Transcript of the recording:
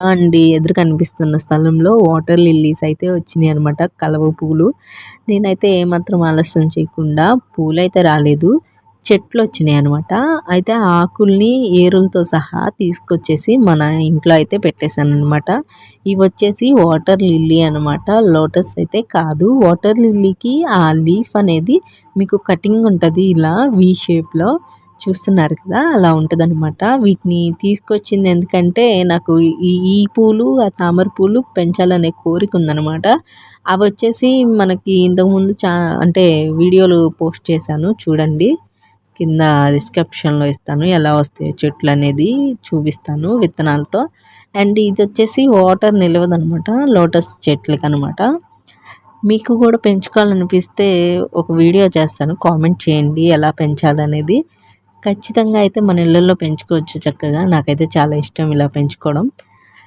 అండి ఎదురు కనిపిస్తున్న స్థలంలో వాటర్ లిల్లీస్ అయితే వచ్చినాయి అనమాట. కలువ పూలు. నేనైతే ఏమాత్రం ఆలస్యం చేయకుండా పూలైతే రాలేదు. చెట్లు వచ్చినాయి అనమాట. అయితే ఆ ఆకుల్ని ఏరులతో సహా తీసుకొచ్చేసి మన ఇంట్లో అయితే పెట్టేసాననమాట. ఇవొచ్చేసి వాటర్ లిల్లీ అనమాట. లోటస్ అయితే కాదు. వాటర్ లిల్లీకి ఆ లీఫ్ అనేది మీకు కటింగ్ ఉంటది ఇలా వి షేప్‌లో. చూస్తున్నారు కదా! అలా ఉంటదనమాట. వీటిని తీసుకొచ్చింది ఎందుకంటే నాకు ఈ పూలు, ఆ తామర పూలు పెంచాలనే కోరికుందనమాట. అవొచ్చేసి మనకి ఇంతకుముందు అంటే వీడియోలు పోస్ట్ చేశాను చూడండి. కింద డిస్క్రిప్షన్‌లో ఇస్తాను. ఎలా వస్తాయో చెట్లనేది చూపిస్తాను విత్తనాలతో. అండ్ ఇదొచ్చేసి వాటర్ నిలవదనమాట. లోటస్ చెట్లకనమాట. మీకు కూడా పెంచుకోవాలనిపిస్తే ఒక వీడియో చేస్తాను. కామెంట్ చేయండి ఎలా పెంచాలనేది. ఖచ్చితంగా అయితే మన ఇళ్లల్లో పెంచుకోవచ్చు చక్కగా. నాకైతే చాలా ఇష్టం ఇలా పెంచుకోవడం.